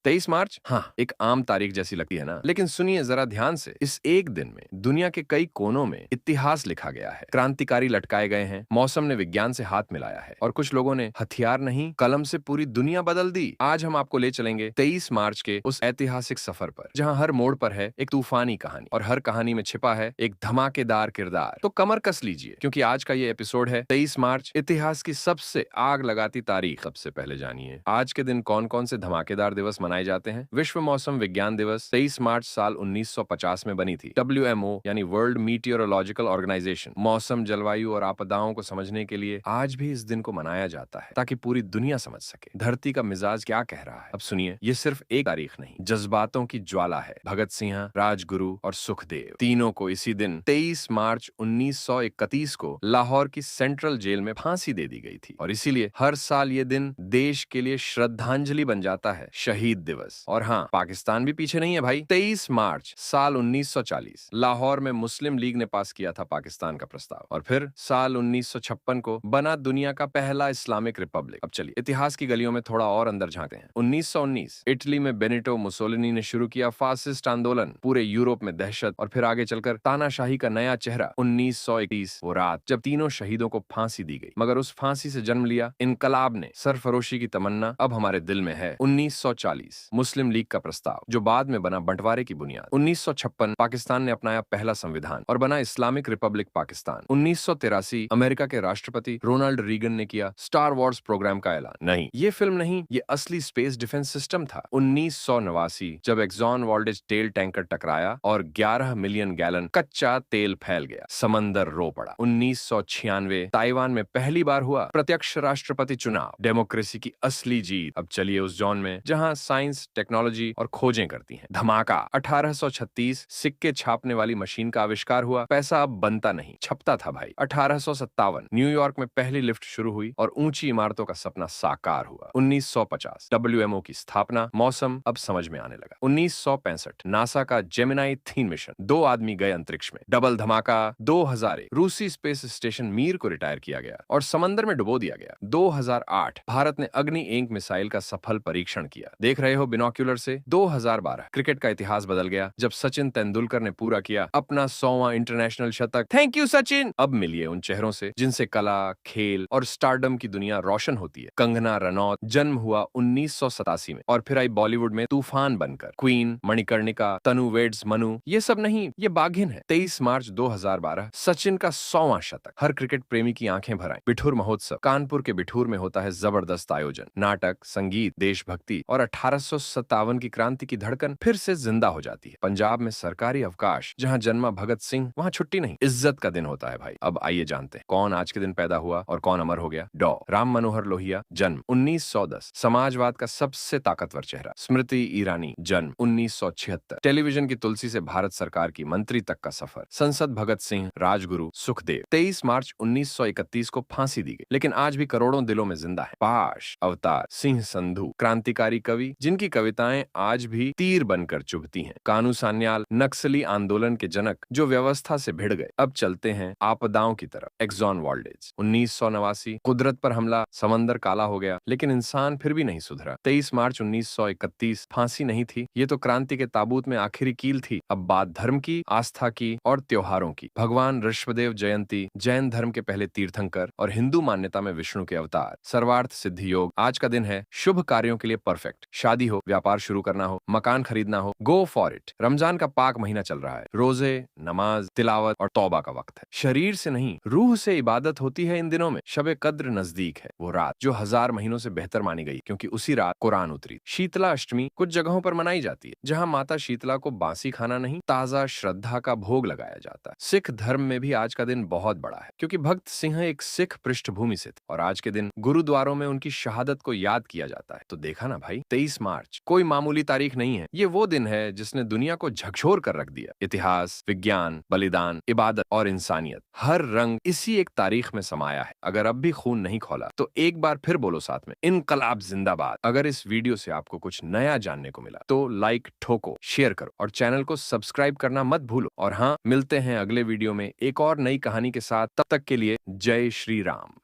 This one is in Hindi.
23 मार्च, हाँ, एक आम तारीख जैसी लगती है ना, लेकिन सुनिए जरा ध्यान से, इस एक दिन में दुनिया के कई कोनों में इतिहास लिखा गया है। क्रांतिकारी लटकाए गए हैं, मौसम ने विज्ञान से हाथ मिलाया है और कुछ लोगों ने हथियार नहीं, कलम से पूरी दुनिया बदल दी। आज हम आपको ले चलेंगे 23 मार्च के उस ऐतिहासिक सफर पर, जहां हर मोड़ पर है एक तूफानी कहानी और हर कहानी में छिपा है एक धमाकेदार किरदार। तो कमर कस लीजिए, क्योंकि आज का ये एपिसोड है 23 मार्च, इतिहास की सबसे आग लगाती तारीख। सबसे पहले जानिए आज के दिन कौन कौन से धमाकेदार दिवस मनाए जाते हैं। विश्व मौसम विज्ञान दिवस 23 मार्च साल 1950 में बनी थी। WMO यानी वर्ल्ड मीटियोरोलॉजिकल ऑर्गेनाइजेशन मौसम, जलवायु और आपदाओं को समझने के लिए आज भी इस दिन को मनाया जाता है, ताकि पूरी दुनिया समझ सके धरती का मिजाज क्या कह रहा है। अब सुनिए, ये सिर्फ एक तारीख नहीं, जज्बातों की ज्वाला है। भगत सिंह, राजगुरु और सुखदेव तीनों को इसी दिन 23 मार्च 1931 को लाहौर की सेंट्रल जेल में फांसी दे दी गई थी और इसीलिए हर साल ये दिन देश के लिए श्रद्धांजलि बन जाता है, शहीद दिवस। और हाँ, पाकिस्तान भी पीछे नहीं है भाई। 23 मार्च साल 1940 लाहौर में मुस्लिम लीग ने पास किया था पाकिस्तान का प्रस्ताव और फिर साल 1956 को बना दुनिया का पहला इस्लामिक रिपब्लिक। अब चलिए इतिहास की गलियों में थोड़ा और अंदर झांकते हैं। 1919 इटली में बेनिटो मुसोलिनी ने शुरू किया फासिस्ट आंदोलन, पूरे यूरोप में दहशत और फिर आगे चलकर तानाशाही का नया चेहरा। 1921 वो रात जब तीनों शहीदों को फांसी दी गई, मगर उस फांसी से जन्म लिया इनकलाब ने, सरफरोशी की तमन्ना अब हमारे दिल में है। 1940 मुस्लिम लीग का प्रस्ताव, जो बाद में बना बंटवारे की बुनियाद। 1956 पाकिस्तान ने अपनाया पहला संविधान और बना इस्लामिक रिपब्लिक पाकिस्तान। 1983 अमेरिका के राष्ट्रपति रोनाल्ड रीगन ने किया स्टार वॉर्स प्रोग्राम का ऐलान। नहीं, ये फिल्म नहीं, ये असली स्पेस डिफेंस सिस्टम था। 1989 जब एक्सॉन वॉल्डेज तेल टैंकर टकराया और 11 मिलियन गैलन कच्चा तेल फैल गया, समंदर रो पड़ा। 1996 ताइवान में पहली बार हुआ प्रत्यक्ष राष्ट्रपति चुनाव, डेमोक्रेसी की असली जीत। अब चलिए उस जोन में जहां साइंस, टेक्नोलॉजी और खोजें करती हैं। धमाका 1836 सिक्के छापने वाली मशीन का आविष्कार हुआ। पैसा अब बनता नहीं, छपता था भाई। 1857 न्यूयॉर्क में पहली लिफ्ट शुरू हुई और ऊंची इमारतों का सपना साकार हुआ। 1950 WMO की स्थापना, मौसम अब समझ में आने लगा। 1965 नासा का जेमिनाई 3 मिशन, 2 आदमी गए अंतरिक्ष में। डबल धमाका 2001 रूसी स्पेस स्टेशन मीर को रिटायर किया गया और समंदर में डुबो दिया गया। 2008 भारत ने अग्नि 1 मिसाइल का सफल परीक्षण किया, देख रहे हो बिनोक्यूलर से। 2012 क्रिकेट का इतिहास बदल गया जब सचिन तेंदुलकर ने पूरा किया अपना 100वां इंटरनेशनल शतक। Thank you Sachin. अब मिलिए उन चेहरों से जिनसे कला, खेल और स्टारडम की दुनिया रोशन होती है। कंगना रनौत, जन्म हुआ 1987 में और फिर आई बॉलीवुड में तूफान बनकर। क्वीन, मणिकर्णिका, तनु वेड्स मनु, ये सब नहीं, ये बाघिन है। 23 मार्च 2012 सचिन का 100वां शतक। हर क्रिकेट प्रेमी की आंखें भर आईं। बिठूर महोत्सव, कानपुर के बिठूर में होता है जबरदस्त आयोजन। नाटक, संगीत, देशभक्ति और 1857 की क्रांति की धड़कन फिर से जिंदा हो जाती है। पंजाब में सरकारी अवकाश, जहां जन्मा भगत सिंह, वहां छुट्टी नहीं, इज्जत का दिन होता है भाई। अब आइए जानते हैं कौन आज के दिन पैदा हुआ और कौन अमर हो गया। डॉ राम मनोहर लोहिया, जन्म 1910, समाजवाद का सबसे ताकतवर चेहरा। स्मृति ईरानी, जन्म 1976, टेलीविजन की तुलसी से भारत सरकार की मंत्री तक का सफर। संसद भगत सिंह, राजगुरु, सुखदेव। 23 मार्च 1931 को फांसी दी गई, लेकिन आज भी करोड़ों दिलों में जिंदा है। पाश, अवतार, सिंह संधू, क्रांतिकारी कवि जिनकी कविताएं आज भी तीर बनकर चुभती हैं। कानू सान्याल, नक्सली आंदोलन के जनक जो व्यवस्था से भिड़ गए। अब चलते हैं आपदाओं की तरफ। एक्सॉन वॉल्डेज 1989, कुदरत पर हमला, समंदर काला हो गया, लेकिन इंसान फिर भी नहीं सुधरा। 23 मार्च 1931 फांसी नहीं थी, ये तो क्रांति के ताबूत में आखिरी कील थी। अब बात धर्म की, आस्था की और त्योहारों की। भगवान ऋषभदेव जयंती, जैन धर्म के पहले तीर्थंकर और हिंदू मान्यता में विष्णु के अवतार। सर्वार्थ सिद्धि योग आज का दिन है, शुभ कार्यों के लिए परफेक्ट। शादी हो, व्यापार शुरू करना हो, मकान खरीदना हो, गो फॉर इट। रमजान का पाक महीना चल रहा है, रोजे, नमाज, तिलावत और तौबा का वक्त है। शरीर से नहीं, रूह से इबादत होती है इन दिनों में। शबे कद्र नजदीक है, वो रात जो 1000 महीनों से बेहतर मानी गई, क्योंकि उसी रात कुरान उतरी। शीतला अष्टमी कुछ जगहों पर मनाई जाती है, जहां माता शीतला को बासी खाना नहीं, ताजा श्रद्धा का भोग लगाया जाता है। सिख धर्म में भी आज का दिन बहुत बड़ा है, क्योंकि भगत सिंह एक सिख पृष्ठभूमि से थे और आज के दिन गुरुद्वारों में उनकी शहादत को याद किया जाता है। तो देखा ना भाई, 23 मार्च कोई मामूली तारीख नहीं है, ये वो दिन है जिसने दुनिया को झकझोर कर रख दिया। इतिहास, विज्ञान, बलिदान, इबादत और इंसानियत, हर रंग इसी एक तारीख में समाया है। अगर अब भी खून नहीं खौला तो एक बार फिर बोलो साथ में, इनकलाब जिंदाबाद। अगर इस वीडियो से आपको कुछ नया जानने को मिला तो लाइक ठोको, शेयर करो और चैनल को सब्सक्राइब करना मत भूलो। और हाँ, मिलते हैं अगले वीडियो में एक और नई कहानी के साथ। तब तक के लिए जय श्री राम।